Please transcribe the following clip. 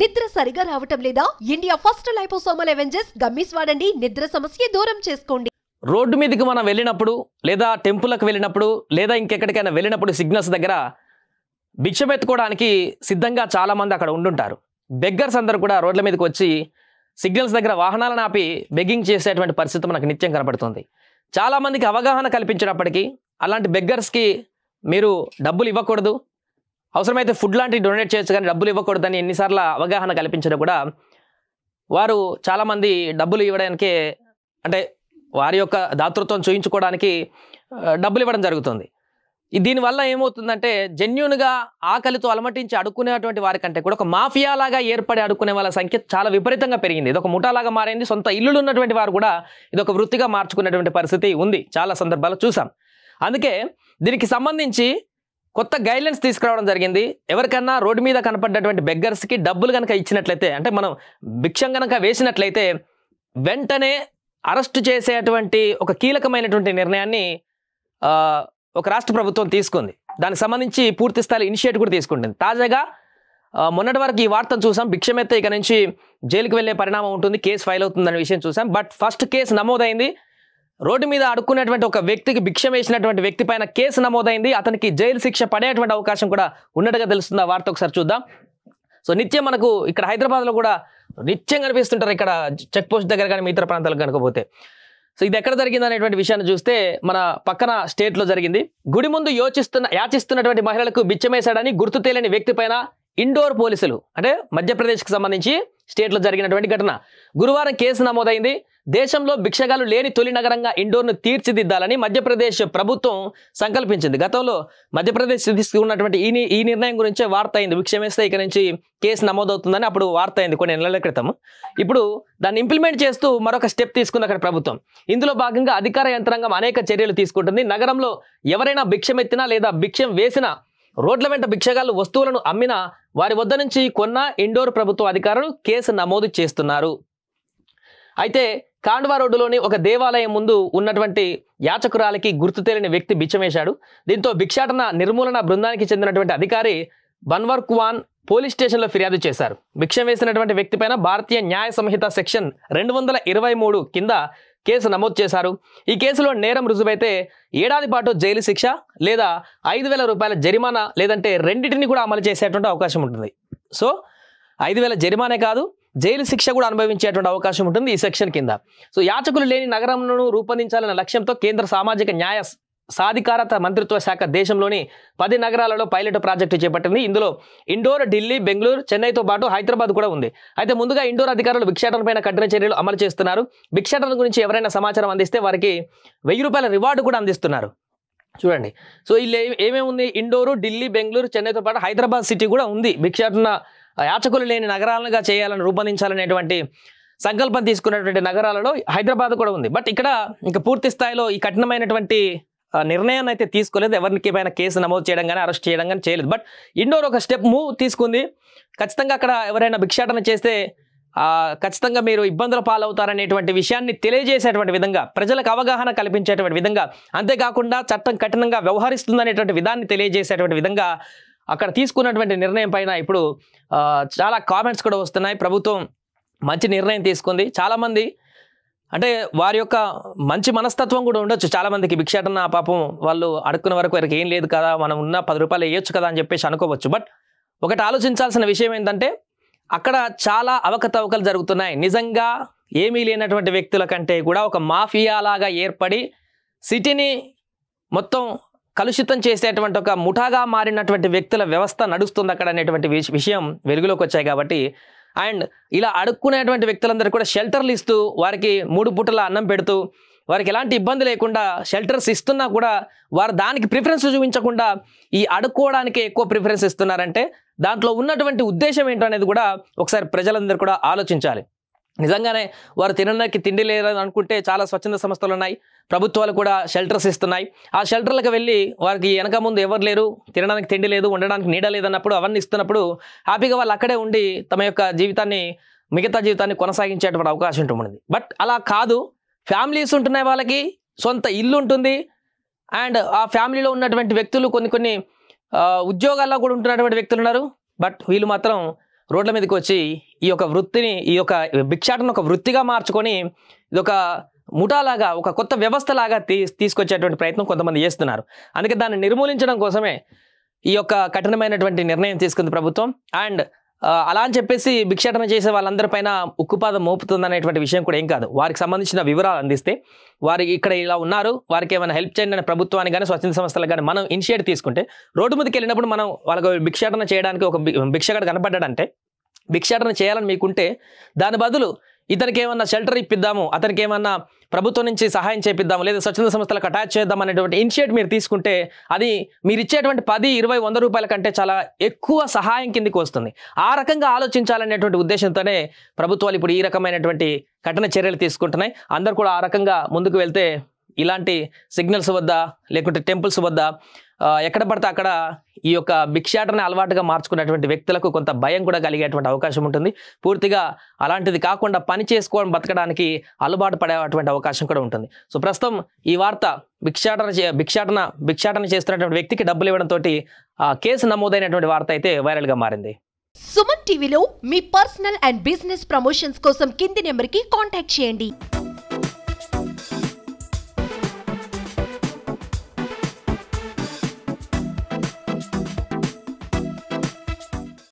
నిద్ర సరిగా రావటం లేదా? India first liposomal Avengers gummies వాడండి. నిద్ర సమస్య దూరం చేసుకోండి. రోడ్డు మీదకి మనం వెళ్ళినప్పుడు లేదా టెంపుల్కి వెళ్ళినప్పుడు లేదా ఇంకెక్కడికైనా వెళ్ళినప్పుడు సిగ్నల్స్ దగ్గర భిక్షం ఎత్తుకోవడానికి సిద్ధంగా చాలామంది అక్కడ ఉండుంటారు. బెగ్గర్స్ అందరూ కూడా రోడ్ల మీదకి వచ్చి సిగ్నల్స్ దగ్గర వాహనాలను ఆపి బెగ్గింగ్ చేసేటువంటి పరిస్థితి మనకు నిత్యం కనపడుతుంది. చాలామందికి అవగాహన కల్పించినప్పటికీ అలాంటి బెగ్గర్స్కి మీరు డబ్బులు ఇవ్వకూడదు, అవసరమైతే ఫుడ్ లాంటివి డొనేట్ చేయొచ్చు కానీ డబ్బులు ఇవ్వకూడదని ఎన్నిసార్లు అవగాహన కల్పించినా కూడా వారు చాలామంది డబ్బులు ఇవ్వడానికే అంటే వారి యొక్క దాతృత్వం చూయించుకోవడానికి డబ్బులు ఇవ్వడం జరుగుతుంది. దీనివల్ల ఏమవుతుందంటే జెన్యూన్గా ఆకలితో అలమటించి అడుక్కునేటువంటి వారికంటే కూడా ఒక మాఫియాలాగా ఏర్పడి అడుక్కునే వాళ్ళ సంఖ్య చాలా విపరీతంగా పెరిగింది. ఇది ఒక ముఠాలాగా మారింది. సొంత ఇల్లులు ఉన్నటువంటి వారు కూడా ఇది ఒక వృత్తిగా మార్చుకునేటువంటి పరిస్థితి ఉంది, చాలా సందర్భాలు చూసాం. అందుకే దీనికి సంబంధించి కొత్త గైడ్లైన్స్ తీసుకురావడం జరిగింది. ఎవరికన్నా రోడ్డు మీద కనపడ్డటువంటి బెగ్గర్స్కి డబ్బులు కనుక ఇచ్చినట్లయితే, అంటే మనం భిక్షం కనుక వేసినట్లయితే వెంటనే అరెస్టు చేసేటువంటి ఒక కీలకమైనటువంటి నిర్ణయాన్ని ఒక రాష్ట్ర ప్రభుత్వం తీసుకుంది. దానికి సంబంధించి పూర్తి స్థాయి ఇనిషియేటివ్ కూడా తీసుకుంటుంది. తాజాగా మొన్నటి వరకు ఈ వార్తను చూసాం, భిక్షమెత్తే ఇక నుంచి జైలుకి వెళ్ళే పరిణామం ఉంటుంది, కేసు ఫైల్ అవుతుందనే విషయం చూసాం. బట్ ఫస్ట్ కేసు నమోదైంది. రోడ్డు మీద అడుక్కునేటువంటి ఒక వ్యక్తికి భిక్షం వేసినటువంటి వ్యక్తి పైన కేసు నమోదైంది. అతనికి జైలు శిక్ష పడేటువంటి అవకాశం కూడా ఉన్నట్టుగా తెలుస్తుంది. ఆ వార్త ఒకసారి చూద్దాం. సో నిత్యం మనకు ఇక్కడ హైదరాబాద్లో కూడా నిత్యం కనిపిస్తుంటారు, ఇక్కడ చెక్ పోస్ట్ దగ్గర కానీ ఇతర ప్రాంతాలకు కనుకపోతే. సో ఇది ఎక్కడ జరిగింది అనేటువంటి విషయాన్ని చూస్తే మన పక్కన స్టేట్లో జరిగింది. గుడి ముందు యాచిస్తున్నటువంటి మహిళలకు బిచ్చమేశాడని గుర్తు తెలియని వ్యక్తి పైన ఇండోర్ పోలీసులు, అంటే మధ్యప్రదేశ్కి సంబంధించి స్టేట్లో జరిగినటువంటి ఘటన. గురువారం కేసు నమోదైంది. దేశంలో భిక్షగాలు లేని తొలి నగరంగా ఇండోర్ను తీర్చిదిద్దాలని మధ్యప్రదేశ్ ప్రభుత్వం సంకల్పించింది. గతంలో మధ్యప్రదేశ్ తీసుకున్నటువంటి ఈ నిర్ణయం గురించే వార్త అయింది. భిక్షమేస్తే ఇక నుంచి కేసు నమోదవుతుందని అప్పుడు వార్త అయింది కొన్ని నెలల క్రితం. ఇప్పుడు దాన్ని ఇంప్లిమెంట్ చేస్తూ మరొక స్టెప్ తీసుకుంది అక్కడ ప్రభుత్వం. ఇందులో భాగంగా అధికార యంత్రాంగం అనేక చర్యలు తీసుకుంటుంది. నగరంలో ఎవరైనా భిక్షమెత్తినా లేదా భిక్షం వేసినా, రోడ్ల వెంట భిక్షగాళ్ళు వస్తువులను అమ్మినా వారి వద్ద నుంచి కొన్న ఇండోర్ ప్రభుత్వ అధికారులు కేసు నమోదు చేస్తున్నారు. అయితే కాండ్వా రోడ్డులోని ఒక దేవాలయం ముందు ఉన్నటువంటి యాచకురాలికి గుర్తు తెలియని వ్యక్తి బిచ్చమేశాడు. దీంతో భిక్షాటన నిర్మూలన బృందానికి చెందినటువంటి అధికారి బన్వర్ కువాన్ పోలీస్ స్టేషన్లో ఫిర్యాదు చేశారు. భిక్షం వేసినటువంటి వ్యక్తి పైన భారతీయ న్యాయ సంహిత సెక్షన్ 223 కింద కేసు నమోదు చేశారు. ఈ కేసులో నేరం రుజువైతే ఏడాది పాటు జైలు శిక్ష లేదా 5,000 రూపాయల జరిమానా, లేదంటే రెండింటిని కూడా అమలు చేసేటువంటి అవకాశం ఉంటుంది. సో 5,000 జరిమానే కాదు, జైలు శిక్ష కూడా అనుభవించేటువంటి అవకాశం ఉంటుంది ఈ సెక్షన్ కింద. సో యాచకులు లేని నగరంను రూపొందించాలన్న లక్ష్యంతో కేంద్ర సామాజిక న్యాయ సాధికారత మంత్రిత్వ శాఖ దేశంలోని 10 నగరాలలో పైలట్ ప్రాజెక్టు చేపట్టింది. ఇందులో ఇండోర్, ఢిల్లీ, బెంగళూరు, చెన్నైతో పాటు హైదరాబాద్ కూడా ఉంది. అయితే ముందుగా ఇండోర్ అధికారులు భిక్షాటనపైన కఠిన చర్యలు అమలు చేస్తున్నారు. భిక్షాటన గురించి ఎవరైనా సమాచారం అందిస్తే వారికి 1,000 రూపాయల రివార్డు కూడా అందిస్తున్నారు. చూడండి, సో ಇಲ್ಲಿ ఏమేమి ఉంది, ఇండోరు, ఢిల్లీ, బెంగళూరు, చెన్నైతో పాటు హైదరాబాద్ సిటీ కూడా ఉంది. భిక్షాటన యాచకులు లేని నగరాలుగా చేయాలని రూపొందించాలనేటువంటి సంకల్పం తీసుకున్నటువంటి నగరాలలో హైదరాబాద్ కూడా ఉంది. బట్ ఇక్కడ ఇంకా పూర్తి స్థాయిలో ఈ కఠినమైనటువంటి నిర్ణయాన్ని అయితే తీసుకోలేదు. ఎవరికి పైన కేసు నమోదు చేయడం కానీ అరెస్ట్ చేయడం కానీ చేయలేదు. బట్ ఇండోర్ ఒక స్టెప్ మూవ్ తీసుకుంది. ఖచ్చితంగా అక్కడ ఎవరైనా భిక్షాటన చేస్తే ఖచ్చితంగా మీరు ఇబ్బందుల పాలవుతారనేటువంటి విషయాన్ని తెలియజేసేటువంటి విధంగా, ప్రజలకు అవగాహన కల్పించేటువంటి విధంగా, అంతేకాకుండా చట్టం కఠినంగా వ్యవహరిస్తుందనేటువంటి విధాన్ని తెలియజేసేటువంటి విధంగా అక్కడ తీసుకున్నటువంటి నిర్ణయం పైన ఇప్పుడు చాలా కామెంట్స్ కూడా వస్తున్నాయి. ప్రభుత్వం మంచి నిర్ణయం తీసుకుంది. చాలామంది అంటే వారి యొక్క మంచి మనస్తత్వం కూడా ఉండొచ్చు. చాలామందికి భిక్షాటన పాపం వాళ్ళు అడుక్కునే వరకు వారికి ఏం లేదు కదా, మనం ఉన్న 10 రూపాయలు వేయొచ్చు కదా అని చెప్పేసి అనుకోవచ్చు. బట్ ఒకటి ఆలోచించాల్సిన విషయం ఏంటంటే అక్కడ చాలా అవకతవకలు జరుగుతున్నాయి. నిజంగా ఏమీ లేనటువంటి వ్యక్తుల కంటే కూడా ఒక మాఫియాలాగా ఏర్పడి సిటీని మొత్తం కలుషితం చేసేటువంటి ఒక ముఠాగా మారినటువంటి వ్యక్తుల వ్యవస్థ నడుస్తుంది అక్కడ అనేటువంటి విషయం వెలుగులోకి వచ్చాయి. కాబట్టి అండ్ ఇలా అడుక్కునేటువంటి వ్యక్తులందరూ కూడా షెల్టర్లు ఇస్తూ వారికి 3 పూటల అన్నం పెడుతూ వారికి ఎలాంటి ఇబ్బంది లేకుండా షెల్టర్స్ ఇస్తున్నా కూడా వారు దానికి ప్రిఫరెన్స్ చూపించకుండా ఈ అడుక్కోవడానికి ఎక్కువ ప్రిఫరెన్స్ ఇస్తున్నారంటే దాంట్లో ఉన్నటువంటి ఉద్దేశం ఏంటనేది కూడా ఒకసారి ప్రజలందరూ కూడా ఆలోచించాలి. నిజంగానే వారు తినడానికి తిండి లేదని అనుకుంటే చాలా స్వచ్ఛంద సంస్థలు ఉన్నాయి, ప్రభుత్వాలు కూడా షెల్టర్స్ ఇస్తున్నాయి. ఆ షెల్టర్లకు వెళ్ళి వారికి వెనక ముందు ఎవరు లేరు, తినడానికి తిండి లేదు, ఉండడానికి నీడ లేదన్నప్పుడు అవన్నీ ఇస్తున్నప్పుడు హ్యాపీగా వాళ్ళు అక్కడే ఉండి తమ యొక్క మిగతా జీవితాన్ని కొనసాగించేటువంటి అవకాశం ఉంటుంది. బట్ అలా కాదు, ఫ్యామిలీస్ ఉంటున్నాయి, వాళ్ళకి సొంత ఇల్లు ఉంటుంది. అండ్ ఆ ఫ్యామిలీలో ఉన్నటువంటి వ్యక్తులు కొన్ని ఉద్యోగాల్లో కూడా ఉంటున్నటువంటి వ్యక్తులు ఉన్నారు. బట్ వీళ్ళు మాత్రం రోడ్ల మీదకి వచ్చి ఈ యొక్క వృత్తిని, ఈ యొక్క భిక్షాటన ఒక వృత్తిగా మార్చుకొని ఇదొక ముఠాలాగా, ఒక కొత్త వ్యవస్థలాగా తీసుకొచ్చేటువంటి ప్రయత్నం కొంతమంది చేస్తున్నారు. అందుకే దాన్ని నిర్మూలించడం కోసమే ఈ యొక్క కఠినమైనటువంటి నిర్ణయం తీసుకుంది ప్రభుత్వం. అండ్ అలా అని చెప్పేసి భిక్షాటన చేసే వాళ్ళందరిపైన ఉక్కుపాదం మోపుతుంది అనేటువంటి విషయం కూడా ఏం కాదు. వారికి సంబంధించిన వివరాలు అందిస్తే, వారికి ఇక్కడ ఇలా ఉన్నారు, వారికి ఏమైనా హెల్ప్ చేయండి అని ప్రభుత్వానికి కానీ స్వచ్ఛంద సంస్థలకు కానీ మనం ఇనిషియేట్ తీసుకుంటే, రోడ్డు మీదకి వెళ్ళినప్పుడు మనం వాళ్ళకు భిక్షాటన చేయడానికి ఒక భిక్షగాడు కనపడ్డాడంటే, భిక్షాటన చేయాలని మీకుంటే దాని బదులు ఇతనికి ఏమన్నా షెల్టర్ ఇప్పిద్దాము, అతనికి ఏమన్నా ప్రభుత్వం నుంచి సహాయం చేపిద్దాము, లేదా స్వచ్ఛంద సంస్థలకు అటాచ్ చేద్దాం అనేటువంటి ఇనిషియేట్ మీరు తీసుకుంటే అది మీరు ఇచ్చేటువంటి 10, 20, 100 రూపాయల కంటే చాలా ఎక్కువ సహాయం కిందికి వస్తుంది. ఆ రకంగా ఆలోచించాలనేటువంటి ఉద్దేశంతోనే ప్రభుత్వాలు ఇప్పుడు ఈ రకమైనటువంటి కఠిన చర్యలు తీసుకుంటున్నాయి. అందరూ కూడా ఆ రకంగా ముందుకు వెళ్తే ఇలాంటి సిగ్నల్స్ వద్ద లేకుంటే టెంపుల్స్ వద్ద ఎక్కడ పడితే అక్కడ ఈ యొక్క భిక్షాటన అలవాటుగా మార్చుకున్నటువంటి వ్యక్తులకు కొంత భయం కూడా కలిగేటువంటి అవకాశం ఉంటుంది. పూర్తిగా అలాంటిది కాకుండా పని చేసుకోవడం, బతకడానికి అలవాటు పడేటువంటి అవకాశం కూడా ఉంటుంది. సో ప్రస్తుతం ఈ వార్త భిక్షాటన చేస్తున్నటువంటి వ్యక్తికి డబ్బులు ఇవ్వడంతో కేసు నమోదైనటువంటి వార్త అయితే వైరల్గా మారింది. సుమన్ టీవీలో మీ పర్సనల్ అండ్ బిజినెస్ ప్రమోషన్స్ కోసం కింది నెంబర్కి కాంటాక్ట్ చేయండి.